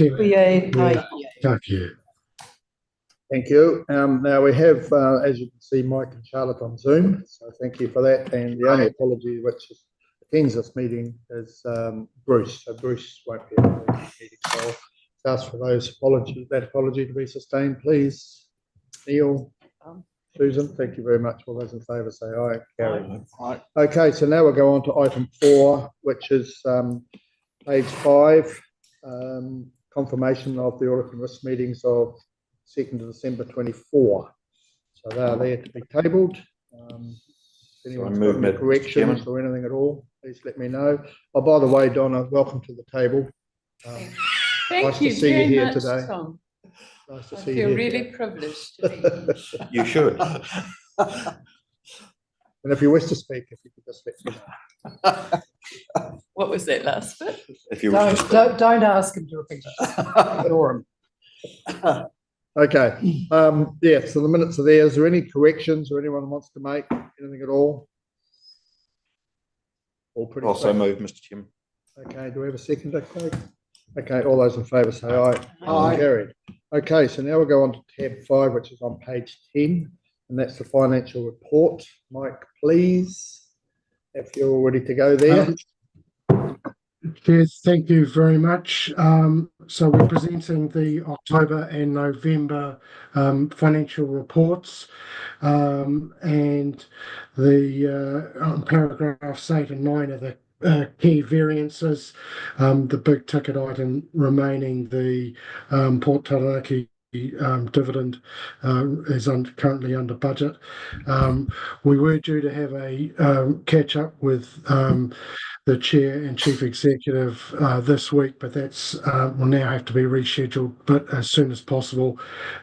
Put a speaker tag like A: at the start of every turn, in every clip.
A: Thank you.
B: Thank you. Now we have, as you can see, Mike and Charlotte on Zoom, so thank you for that. And the only apology which attends this meeting is Bruce. So Bruce won't be able to attend the meeting. So I'll ask for that apology to be sustained, please. Neil, Susan, thank you very much. All those in favour say aye. Carry. Aye. Okay, so now we'll go on to item 4, which is page 5, confirmation of the audit and risk meetings of 2nd of December 24. So they are there to be tabled. If anyone's got any corrections or anything at all, please let me know. Oh, by the way, Donna, welcome to the table.
C: Thank you very much, Tom.
B: Nice to
C: I
B: see
C: feel
B: you
C: really
B: today.
C: privileged to be here.
D: You should.
B: And if you wish to speak, if you could just let me know.
C: What was that last bit?
D: If you
E: don't ask him to repeat it. Ignore him.
B: Okay. Yeah, so the minutes are there. Is there any corrections or anyone wants to make anything at all? All pretty
D: also move, Mr. Chairman.
B: Okay, do we have a seconder, Craig? Okay, all those in favour say aye.
E: Aye.
B: Carried. Okay, so now we'll go on to tab 5, which is on page 10, and that's the financial report. Mike, please, if you're ready to go there.
A: Chair, thank you very much. So we're presenting the October and November financial reports, and the paragraphs 8 and 9 are the key variances. The big ticket item remaining the Port Taranaki dividend is currently under budget. We were due to have a catch up with the chair and chief executive this week, but that's will now have to be rescheduled, but as soon as possible.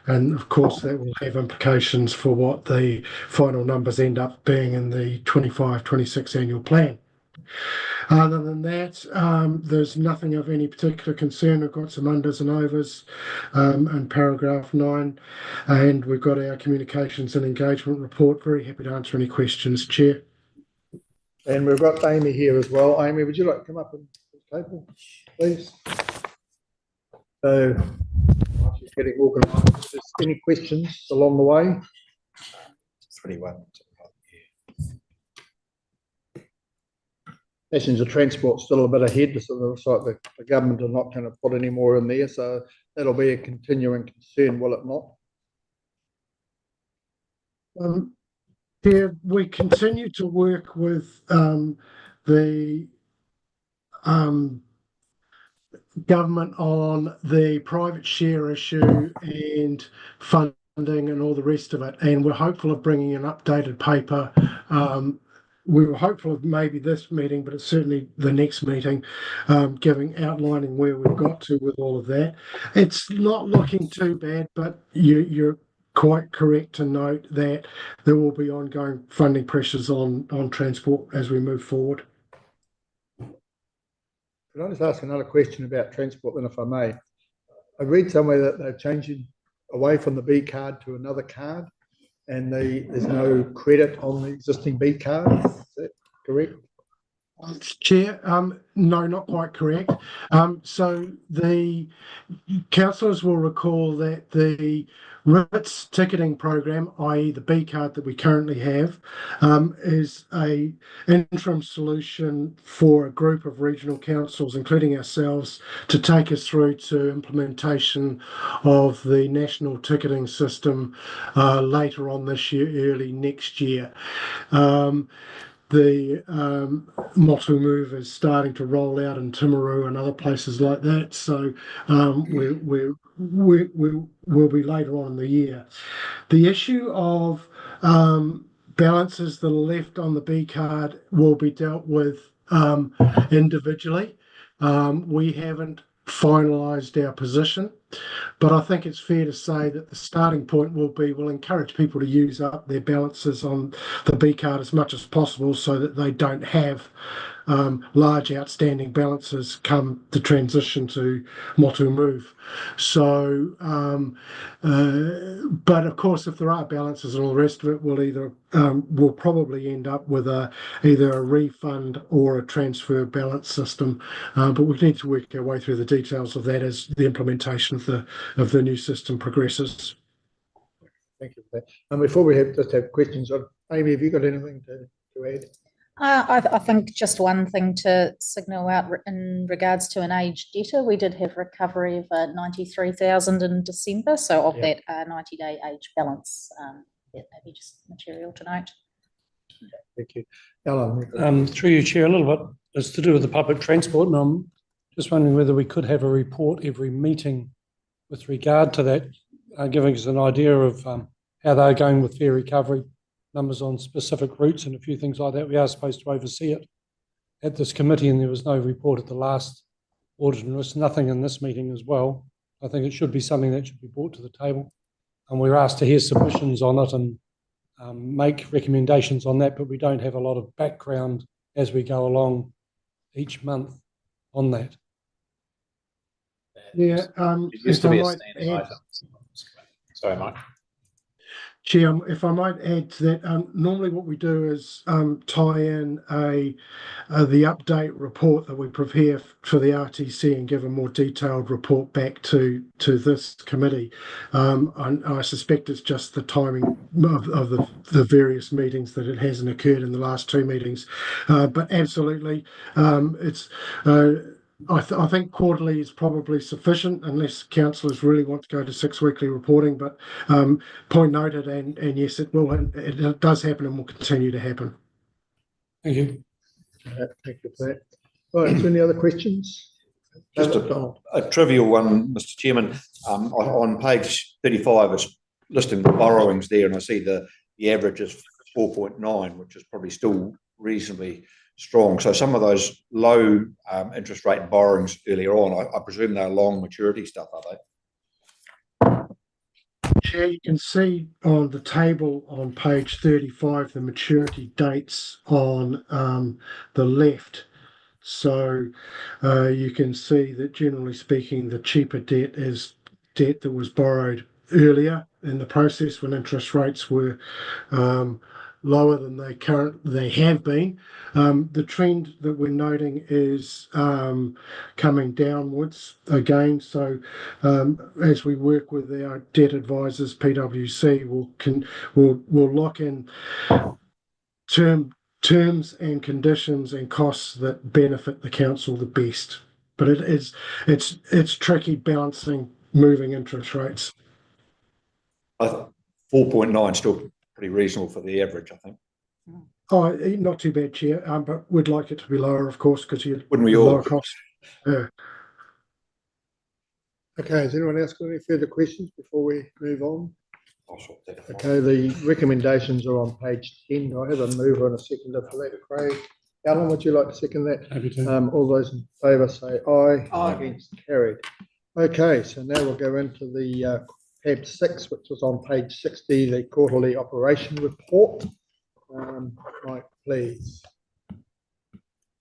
A: And of course that will have implications for what the final numbers end up being in the 25-26 annual plan. Other than that, there's nothing of any particular concern. We've got some unders and overs in paragraph 9, and we've got our communications and engagement report. Very happy to answer any questions, Chair.
B: And we've got Amy here as well. Amy, would you like to come up and table, please? So, she's getting organised. If there's any questions along the way?
D: 31.
B: Passenger transport still a bit ahead, so it looks like the government are not going to put any more in there, so that'll be a continuing concern, will it not?
A: Yeah, we continue to work with the government on the private share issue and funding and all the rest of it, and we're hopeful of bringing an updated paper. We were hopeful of maybe this meeting, but it's certainly the next meeting, outlining where we've got to with all of that. It's not looking too bad, but you're quite correct to note that there will be ongoing funding pressures on transport as we move forward.
B: Could I just ask another question about transport then, if I may? I read somewhere that they're changing away from the B card to another card, and there's no credit on the existing B card. Is that correct?
A: Chair, no, not quite correct. So the councillors will recall that the RITS ticketing program, i.e. the B card that we currently have, is an interim solution for a group of regional councils, including ourselves, to take us through to implementation of the national ticketing system later on this year, early next year. The Motu move is starting to roll out in Timaru and other places like that, so we'll be later on in the year. The issue of balances that are left on the B card will be dealt with individually. We haven't finalised our position But I think it's fair to say that the starting point will be we'll encourage people to use up their balances on the B card as much as possible so that they don't have large outstanding balances come the transition to motu move. So, but of course, if there are balances and all the rest of it, we'll probably end up with either a refund or a transfer balance system. But we need to work our way through the details of that as the implementation of the new system progresses.
B: Thank you for that. And before we just have questions, Amy, have you got anything to add?
F: I think just one thing to signal out in regards to an aged debtor. We did have recovery of 93,000 in December, so of that 90-day age balance, maybe just material to note.
B: Thank you. Alan.
E: Through you, Chair, a little bit is to do with the public transport, and I'm just wondering whether we could have a report every meeting with regard to that, giving us an idea of how they're going with fare recovery, numbers on specific routes and a few things like that. We are supposed to oversee it at this committee, and there was no report at the last audit, and there's nothing in this meeting as well. I think it should be something that should be brought to the table, and we're asked to hear submissions on it and make recommendations on that, but we don't have a lot of background as we go along each month on that.
A: Yeah,
D: It used to be a standing item. Sorry, Mike.
A: Chair, if I might add to that, normally what we do is tie in the update report that we prepare for the RTC and give a more detailed report back to this committee. I suspect it's just the timing of the various meetings that it hasn't occurred in the last two meetings. But absolutely, it's. I think quarterly is probably sufficient unless councillors really want to go to 6 weekly reporting, but point noted, and yes, it will. It does happen and will continue to happen.
E: Thank you.
B: Thank you for that. Right, is there any other questions?
D: Just a trivial one, Mr. Chairman. On page 35, it's listing the borrowings there, and I see the average is 4.9, which is probably still reasonably strong. So some of those low interest rate borrowings earlier on, I presume they're long maturity stuff, are they?
A: Chair, you can see on the table on page 35 the maturity dates on the left. So you can see that generally speaking, the cheaper debt is debt that was borrowed earlier in the process when interest rates were lower than they have been. The trend that we're noting is coming downwards again. So as we work with our debt advisors, PwC, we'll lock in terms and conditions and costs that benefit the council the best. But it's tricky balancing moving interest rates.
D: 4.9 still pretty reasonable for the average, I think.
A: Oh, not too bad, Chair. But we'd like it to be lower, of course, because you
D: wouldn't we all?
A: Lower costs. Yeah.
B: Okay, has anyone else got any further questions before we move on?
D: I'll sort that out.
B: Okay, the recommendations are on page 10. I have a mover and a seconder for that, Craig. Alan, would you like to second that?
E: Happy to.
B: All those in favour say aye.
E: Aye.
B: Against, carried. Okay, so now we'll go into the tab 6, which was on page 60, the quarterly operation report. Mike, please.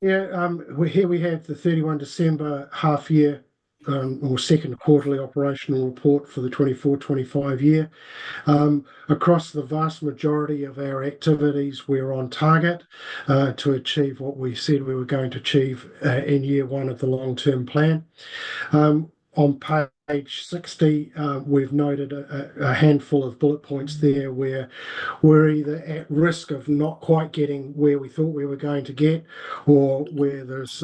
A: Yeah, here we have the 31 December half year or second quarterly operational report for the 24-25 year. Across the vast majority of our activities, we're on target to achieve what we said we were going to achieve in year one of the long-term plan. On page 60, we've noted a handful of bullet points there where we're either at risk of not quite getting where we thought we were going to get, or where there's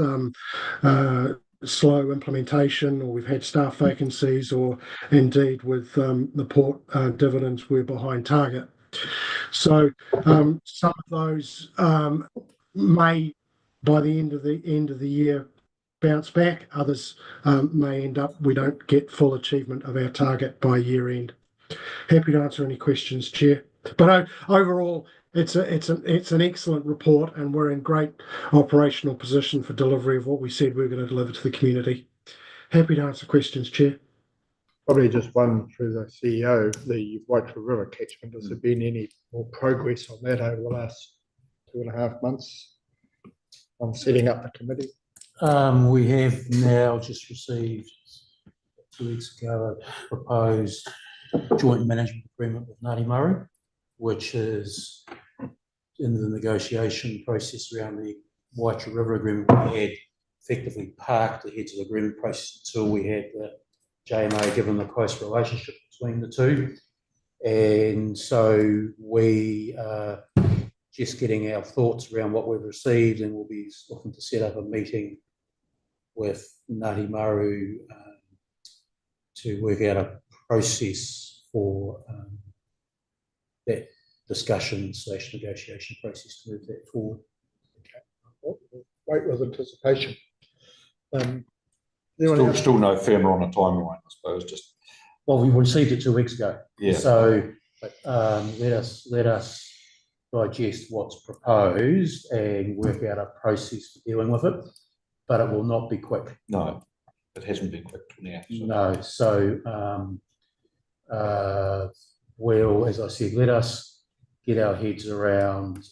A: slow implementation, or we've had staff vacancies, or indeed with the port dividends, we're behind target. So some of those may, by the end of the year, bounce back. Others may end up we don't get full achievement of our target by year end. Happy to answer any questions, Chair. But overall, it's an excellent report, and we're in great operational position for delivery of what we said we were going to deliver to the community. Happy to answer questions, Chair.
B: Probably just one through the CEO, the Waitara River catchment. Has there been any more progress on that over the last 2.5 months on setting up the committee?
E: We have now just received 2 weeks ago a proposed joint management agreement with Ngāti Maru, which is in the negotiation process around the Waitara River agreement. We had effectively parked the heads of the agreement process until we had the JMA, given the close relationship between the two. And so we are just getting our thoughts around what we've received, and we'll be looking to set up a meeting with Ngāti Maru to work out a process for that discussion/negotiation process to move that forward.
B: Okay. Wait with anticipation.
D: Still no firmer on a timeline, I suppose. Just
E: well, we received it 2 weeks ago.
D: Yeah.
E: So let us digest what's proposed and work out a process for dealing with it. But it will not be quick.
D: No, it hasn't been quick now. So.
E: No. So we'll, as I said, let us get our heads around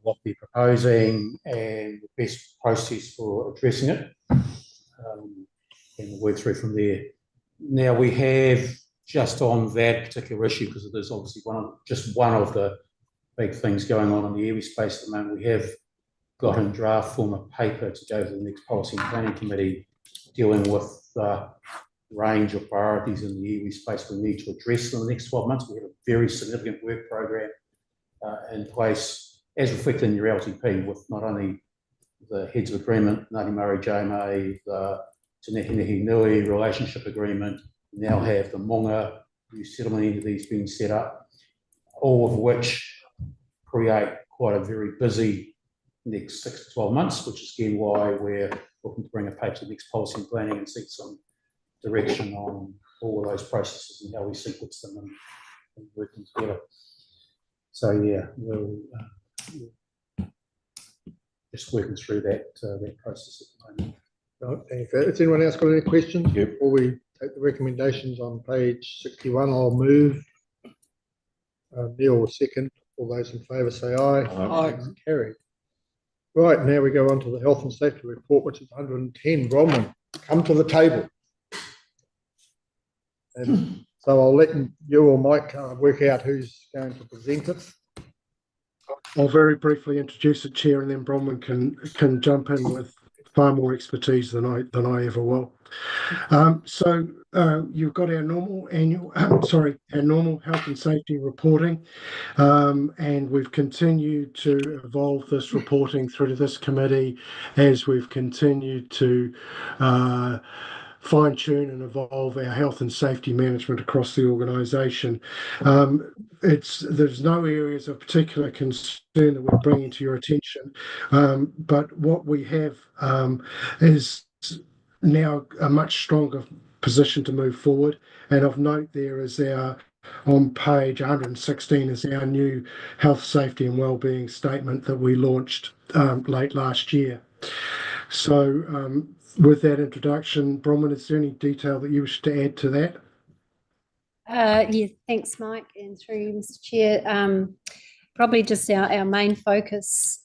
E: what they're proposing and the best process for addressing it, and we'll work through from there. Now, we have, just on that particular issue, because there's obviously just one of the big things going on in the iwi space at the moment, we have got in draft form a paper to go to the next Policy and Planning Committee dealing with the range of priorities in the iwi space we need to address in the next 12 months. We have a very significant work program in place, as reflected in your LTP, with not only the heads of agreement, Ngāti Maru JMA, the Te Nehi Nui relationship agreement, we now have the Monga new settlement entities being set up, all of which create quite a very busy next 6 to 12 months, which is again why we're looking to bring a paper to the next policy and planning and seek some direction on all of those processes and how we sequence them and working together. So yeah, we'll just working through that process at the moment.
B: Right, thank you. Has anyone else got any questions?
D: Yep.
B: Before we take the recommendations on page 61, I'll move. Neil will second. All those in favour say aye.
D: Aye.
B: Carried. Right, now we go on to the health and safety report, which is 110. Bronwyn, come to the table. And so I'll let you or Mike work out who's going to present it.
A: I'll very briefly introduce the chair, and then Bronwyn can jump in with far more expertise than I ever will. So you've got our normal normal health and safety reporting, and we've continued to evolve this reporting through to this committee as we've continued to fine-tune and evolve our health and safety management across the organisation. There's no areas of particular concern that we're bringing to your attention, but what we have is now a much stronger position to move forward. And of note there is on page 116 is our new health, safety and wellbeing statement that we launched late last year. So with that introduction, Bronwyn, is there any detail that you wish to add to that?
G: Yeah, thanks, Mike, and through you, Mr. Chair. Probably just our main focus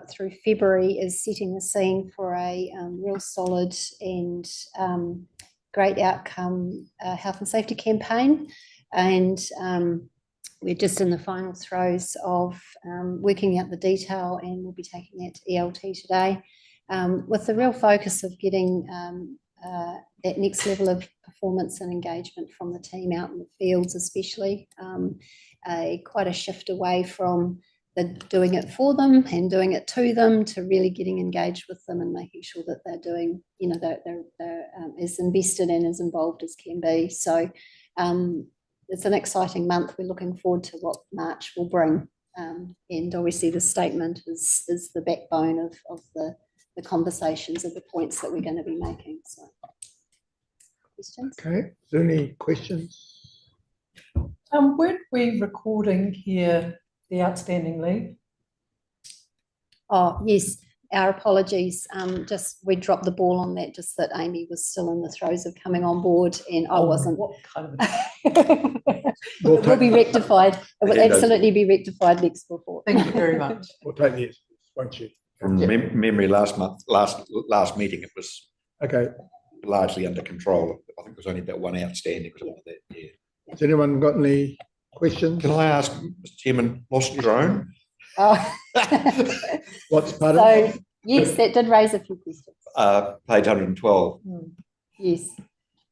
G: through February is setting the scene for a real solid and great outcome health and safety campaign. And we're just in the final throes of working out the detail, and we'll be taking that to ELT today, with the real focus of getting that next level of performance and engagement from the team out in the fields, especially quite a shift away from the doing it for them and doing it to them, to really getting engaged with them and making sure that they're doing, they're as invested and as involved as can be. So it's an exciting month. We're looking forward to what March will bring, and obviously the statement is the backbone of the conversations, of the points that we're going to be making. So, questions?
B: Okay, is there any questions?
C: Weren't we recording here the outstanding leave?
G: Oh, yes. our apologies. Just we dropped the ball on that. Just that Amy was still in the throes of coming on board, and I wasn't.
C: What kind of?
G: It will be rectified. It will absolutely be rectified next report.
C: Thank you very much.
B: We'll take the won't you?
D: From memory, last meeting, it was
B: Okay.
D: largely under control. I think there was only about one outstanding. That, yeah.
B: Has anyone got any questions?
D: Can I ask, Mr. Chairman, lost drone?
G: Oh.
B: What's part
G: So
B: of it?
G: yes, that did raise a few questions.
D: Page 112.
G: Yes.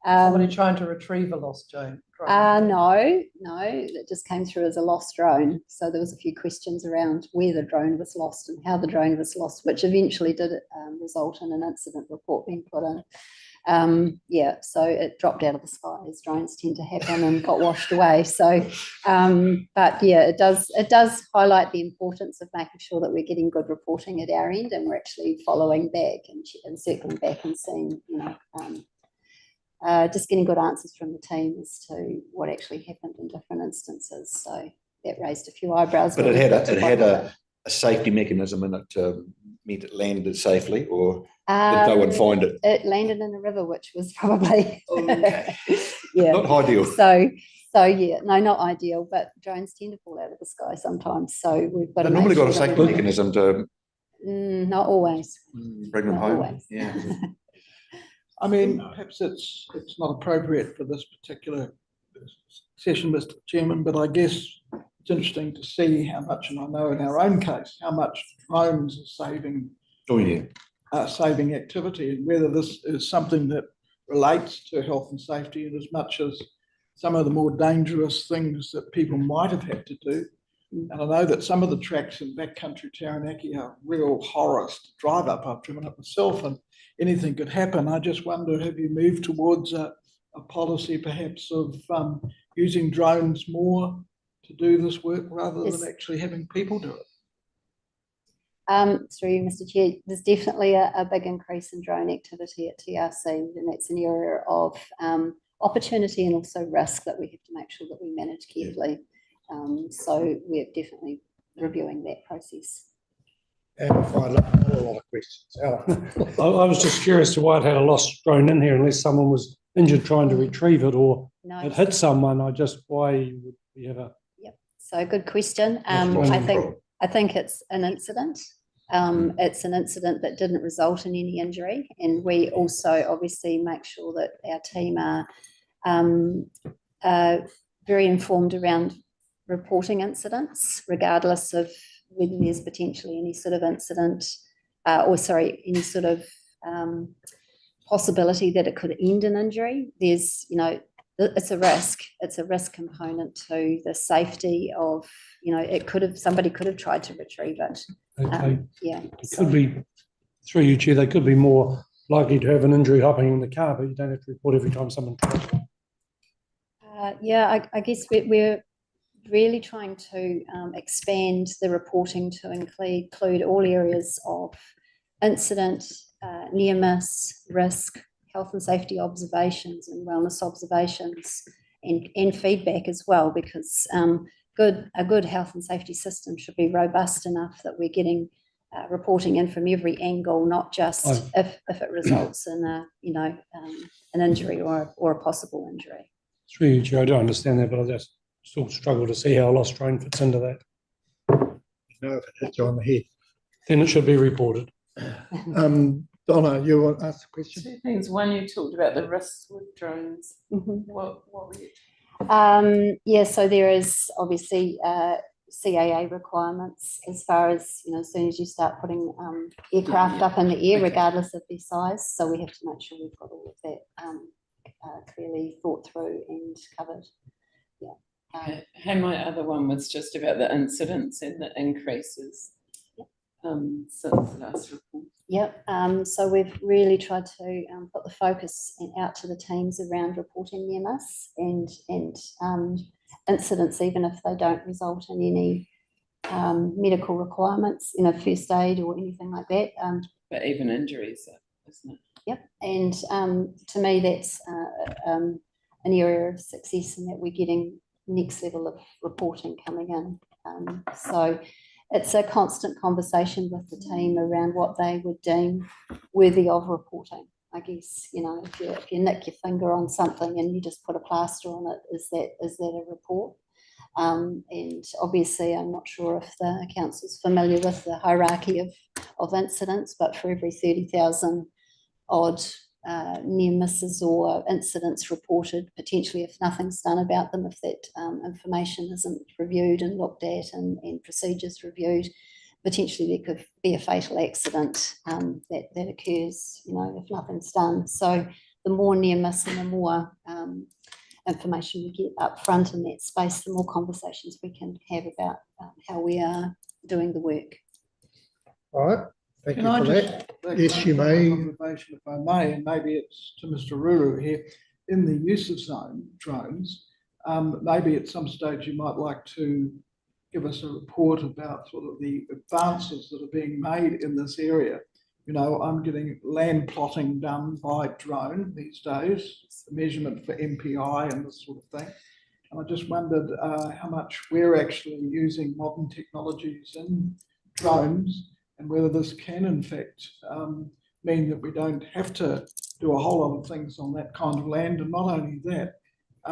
C: Somebody trying to retrieve a lost drone.
G: No, it just came through as a lost drone. So there was a few questions around where the drone was lost and how the drone was lost, which eventually did result in an incident report being put in. So it dropped out of the sky, as drones tend to happen, and got washed away. So, but yeah, it does highlight the importance of making sure that we're getting good reporting at our end, and we're actually following back and circling back and seeing, just getting good answers from the team as to what actually happened in different instances. So that raised a few eyebrows.
D: But it had a safety mechanism in it to mean it landed safely, or did no one find it?
G: It landed in a river, which was probably
C: Okay.
D: Not ideal.
G: So yeah, no, not ideal. But drones tend to fall out of the sky sometimes. So we've got.
D: They normally got a safety mechanism to.
G: Not always.
D: Bring them
G: Not
D: home.
G: always.
D: Yeah.
H: I mean, perhaps it's not appropriate for this particular session, Mr. Chairman, but I guess it's interesting to see how much, and I know in our own case, how much drones are saving.
D: Oh yeah.
H: Saving activity, and whether this is something that relates to health and safety in as much as some of the more dangerous things that people might have had to do. And I know that some of the tracks in backcountry Taranaki are real horrors to drive up. I've driven up myself and anything could happen. I just wonder, have you moved towards a policy perhaps of using drones more to do this work rather than actually having people do it?
G: Through Mr. Chair, there's definitely a big increase in drone activity at TRC, and that's an area of opportunity and also risk that we have to make sure that we manage carefully. So we're definitely reviewing that process.
B: And I find a lot of questions.
E: I was just curious to why it had a lost drone in here, unless someone was injured trying to retrieve it or it hit someone. Why would we have a?
G: Yep. So good question. I think it's an incident. It's an incident that didn't result in any injury, and we also obviously make sure that our team are very informed around reporting incidents, regardless of whether there's potentially any sort of incident any sort of possibility that it could end in injury. There's, it's a risk. It's a risk component to the safety of, somebody could have tried to retrieve it.
E: Okay.
G: It
E: could be, through you, Chair, they could be more likely to have an injury hopping in the car, but you don't have to report every time someone tries.
G: I guess we're really trying to expand the reporting to include all areas of incident, near miss, risk, health and safety observations and wellness observations, and feedback as well, because a good health and safety system should be robust enough that we're getting reporting in from every angle, not just if it results in an injury or a possible injury.
E: Through you, Chair, I don't understand that, but I just still struggle to see how a lost drone fits into that.
B: If it hits you on the head.
E: Then it should be reported.
B: Donna, you want to ask a question?
C: Two things. One, you talked about the risks with drones. What were you?
G: So there is obviously CAA requirements as far as, as soon as you start putting aircraft up in the air, regardless of their size. So we have to make sure we've got all of that clearly thought through and covered.
C: My other one was just about the incidents and the increases since the last report.
G: So we've really tried to put the focus out to the teams around reporting near miss and incidents, even if they don't result in any medical requirements, first aid or anything like that.
C: But even injuries, isn't it?
G: And to me, that's an area of success in that we're getting next level of reporting coming in. So it's a constant conversation with the team around what they would deem worthy of reporting. I guess, you know, if you nick your finger on something and you just put a plaster on it, is that a report? And obviously, I'm not sure if the council's familiar with the hierarchy of incidents, but for every 30,000 odd near misses or incidents reported, potentially if nothing's done about them, if that information isn't reviewed and looked at and procedures reviewed, potentially there could be a fatal accident that occurs, you know, if nothing's done. So the more near miss and the more information we get up front in that space, the more conversations we can have about how we are doing the work.
B: All right, thank
H: Can
B: you
H: I
B: for
H: just
B: that.
H: make
B: Yes, you
H: one
B: may.
H: observation, if I may, and maybe it's to Mr. Ruru here, in the use of drones, maybe at some stage you might like to give us a report about sort of the advances that are being made in this area. You know, I'm getting land plotting done by drone these days, measurement for MPI and this sort of thing. And I just wondered how much we're actually using modern technologies in drones, and whether this can in fact mean that we don't have to do a whole lot of things on that kind of land. And not only that,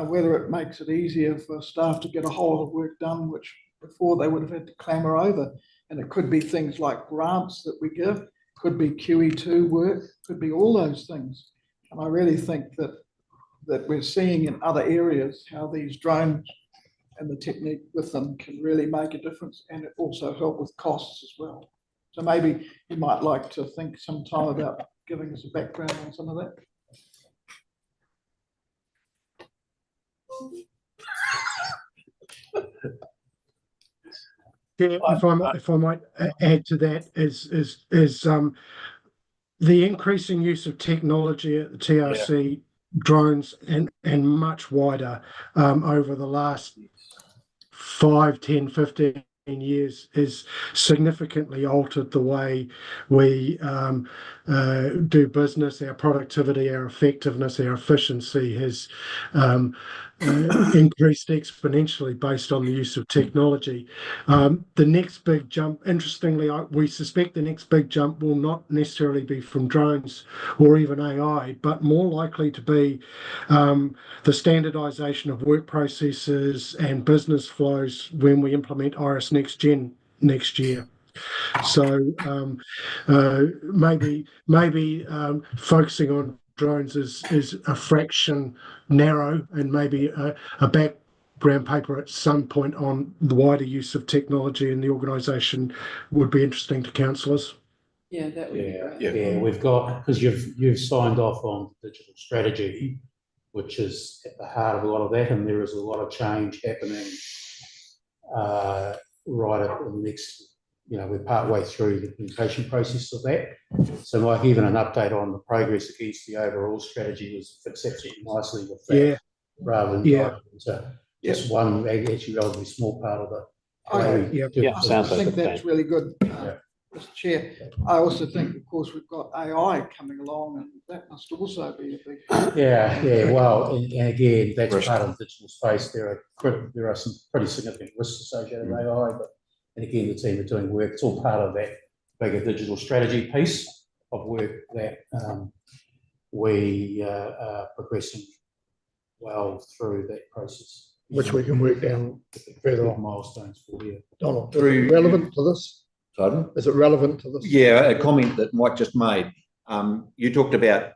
H: whether it makes it easier for staff to get a whole lot of work done, which before they would have had to clamour over. And it could be things like grants that we give, could be QE2 work, could be all those things. And I really think that we're seeing in other areas how these drones and the technique with them can really make a difference, and it also help with costs as well. So maybe you might like to think some time about giving us a background on some of that.
A: Yeah, if I might add to that, is the increasing use of technology at the TRC, drones and much wider over the last 5, 10, 15 years has significantly altered the way we do business. Our productivity, our effectiveness, our efficiency has increased exponentially based on the use of technology. The next big jump, interestingly, we suspect the next big jump will not necessarily be from drones or even AI, but more likely to be the standardization of work processes and business flows when we implement Iris Next Gen next year. So maybe focusing on drones is a fraction narrow, and maybe a background paper at some point on the wider use of technology in the organisation would be interesting to councillors.
C: Yeah, that would be great.
I: Yeah, we've got, because you've signed off on digital strategy, which is at the heart of a lot of that, and there is a lot of change happening right at the next, you know, we're partway through the implementation process of that. So Mike, even an update on the progress against the overall strategy fits absolutely nicely with that, rather than diving into just one actually relatively small part of it.
H: I think that's really good, Mr. Chair. I also think, of course, we've got AI coming along, and that must also be a big
I: well, and again, that's part of the digital space. There are some pretty significant risks associated with AI, but and again, the team are doing work. It's all part of that bigger digital strategy piece of work that we are progressing well through that process.
B: Which we can work down further on.
I: Milestones for you.
B: Donald, is it relevant to this?
D: Pardon?
B: Is it relevant to this?
D: Yeah, a comment that Mike just made. You talked about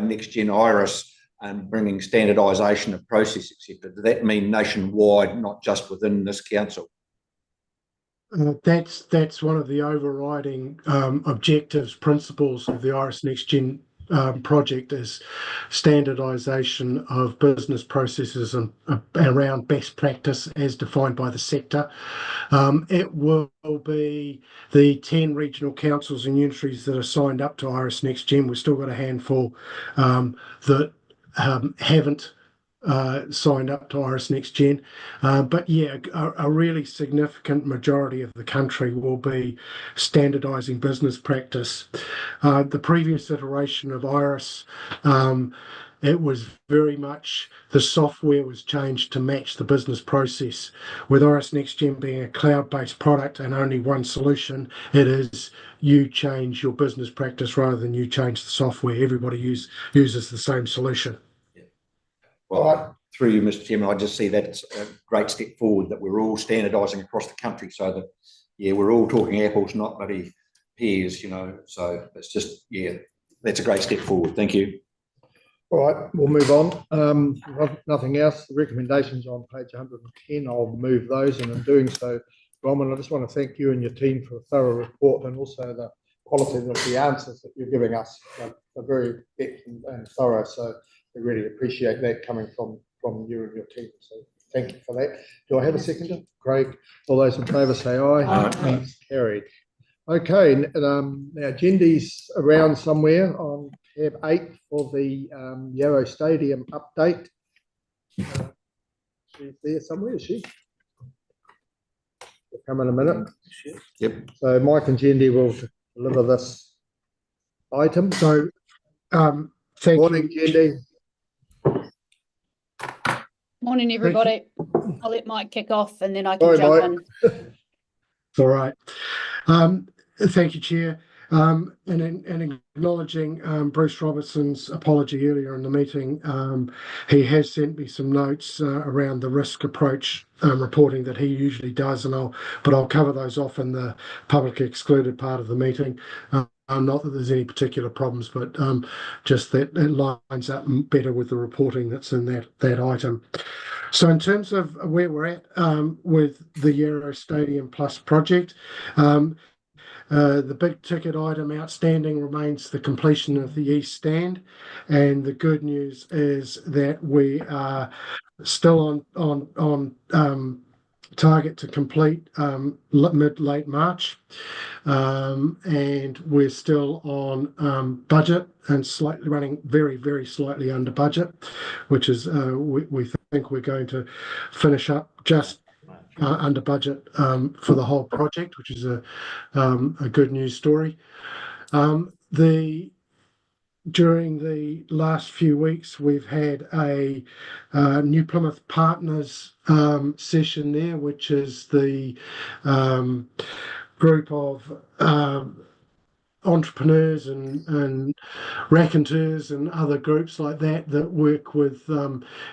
D: Next Gen Iris and bringing standardisation of process, etc. Does that mean nationwide, not just within this council?
A: That's one of the overriding objectives, principles of the Iris Next Gen project, is standardisation of business processes and around best practice as defined by the sector. It will be the 10 regional councils and unitaries that are signed up to Iris Next Gen. We've still got a handful that haven't signed up to Iris Next Gen, but yeah, a really significant majority of the country will be standardising business practice. The previous iteration of Iris it was very much the software was changed to match the business process. With Iris NextGen being a cloud-based product and only one solution, it is you change your business practice rather than you change the software. Everybody uses the same solution.
D: Well, through you, Mr. Chairman, I just see that's a great step forward that we're all standardising across the country so that, yeah, we're all talking apples, not bloody pears, you know. So it's just, yeah, that's a great step forward. Thank you.
B: All right, we'll move on. Nothing else. The recommendations on page 110, I'll move those, and in doing so, Roman, I just want to thank you and your team for a thorough report and also the quality of the answers that you're giving us. They're very excellent and thorough, so we really appreciate that coming from you and your team. So thank you for that. Do I have a seconder? Craig, all those in favour say aye.
D: Aye.
B: Carried. Okay, now Jendy's around somewhere on tab 8 for the Yarrow Stadium update. She's there somewhere, is she? We'll come in a minute.
D: Yep.
B: So Mike and Jendy will deliver this item.
A: So, thank
B: Morning,
A: you.
B: Jendy.
J: Morning, everybody. I'll let Mike kick off and then I can
B: Sorry,
J: jump
B: Mike.
J: in.
A: It's all right. Thank you, Chair. And acknowledging Bruce Robertson's apology earlier in the meeting, he has sent me some notes around the risk approach reporting that he usually does, but I'll cover those off in the public excluded part of the meeting. Not that there's any particular problems, but just that it lines up better with the reporting that's in that item. So in terms of where we're at with the Yarrow Stadium Plus project, the big ticket item outstanding remains the completion of the East Stand, and the good news is that we are still on target to complete late March, and we're still on budget and slightly running very slightly under budget, which is we think we're going to finish up just under budget for the whole project, which is a good news story. During the last few weeks, we've had a New Plymouth Partners session there, which is the group of entrepreneurs and raconteurs and other groups like that work with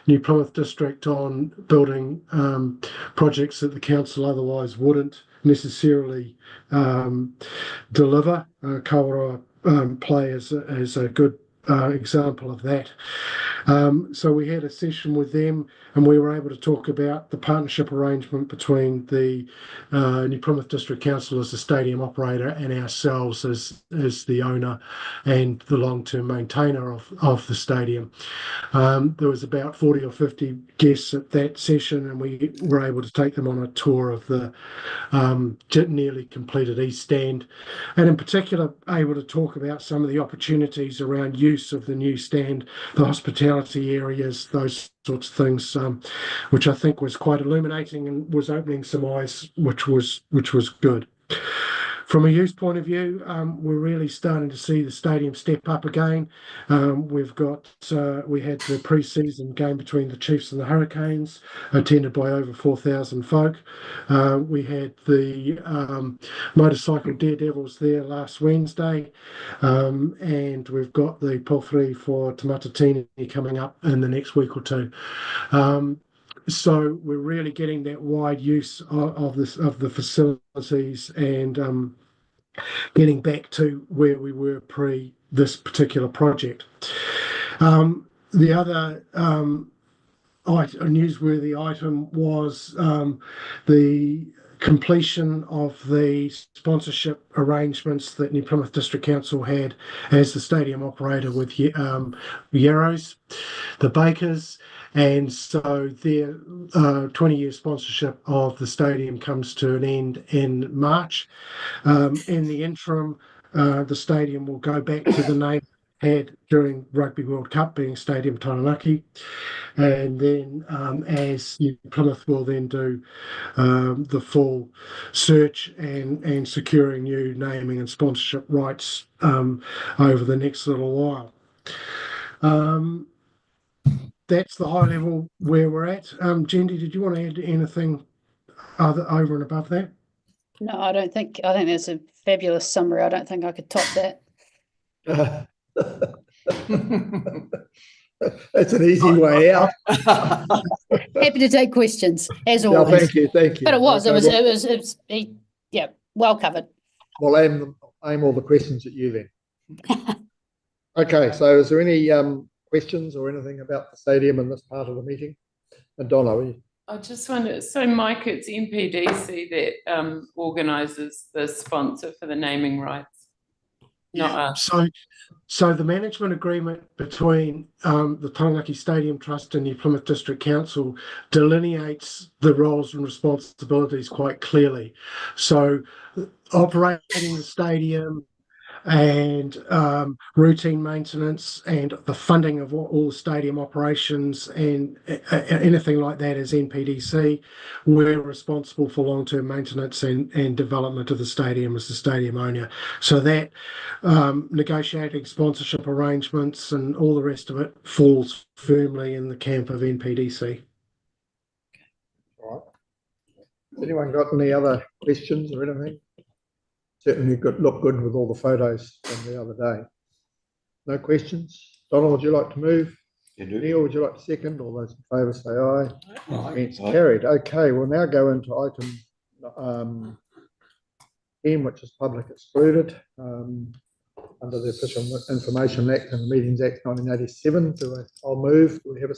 A: New Plymouth District on building projects that the council otherwise wouldn't necessarily deliver. Kawerau play as a good example of that. So we had a session with them, and we were able to talk about the partnership arrangement between the New Plymouth District Council as the stadium operator and ourselves as the owner and the long-term maintainer of the stadium. There was about 40 or 50 guests at that session, and we were able to take them on a tour of the nearly completed East Stand, and in particular able to talk about some of the opportunities around use of the new stand, the hospitality areas, those sorts of things, which I think was quite illuminating and was opening some eyes, which was good. From a youth point of view, we're really starting to see the stadium step up again. We had the pre-season game between the Chiefs and the Hurricanes, attended by over 4,000 folk. We had the Motorcycle Daredevils there last Wednesday, and we've got the Pōwhiri for Te Matatini coming up in the next week or two. So we're really getting that wide use of the facilities and getting back to where we were pre this particular project. The other newsworthy item was the completion of the sponsorship arrangements that New Plymouth District Council had as the stadium operator with Yarrows, the Bakers, and so their 20-year sponsorship of the stadium comes to an end in March. In the interim, the stadium will go back to the name it had during Rugby World Cup, being Stadium Taranaki, and then as New Plymouth will then do the full search and securing new naming and sponsorship rights over the next little while. that's the high level where we're at. Jendi, did you want to add anything over and above that?
J: No, I don't think, I think that's a fabulous summary. I don't think I could top that.
B: That's an easy way out.
J: Happy to take questions, as
B: Yeah,
J: always.
B: thank you.
J: But it was,
B: Okay,
J: yeah, well covered.
B: We'll aim all the questions at you then. Okay, so is there any questions or anything about the stadium in this part of the meeting? And Donna,
C: I just wonder, so Mike, it's NPDC that organises the sponsor for the naming rights, not us.
A: So the management agreement between the Taranaki Stadium Trust and the Plymouth District Council delineates the roles and responsibilities quite clearly. So operating the stadium and routine maintenance and the funding of all the stadium operations and anything like that is NPDC. We're responsible for long-term maintenance and development of the stadium as the stadium owner. So that negotiating sponsorship arrangements and all the rest of it falls firmly in the camp of NPDC.
B: all right. Anyone got any other questions or anything? Certainly look good with all the photos from the other day. No questions? Donald, would you like to move? Neil, would you like to second? All those in favour say aye. It's carried. Okay, we'll now go into item 10, which is public excluded under the Official Information Act and the Meetings Act 1987. I'll move. Do we have a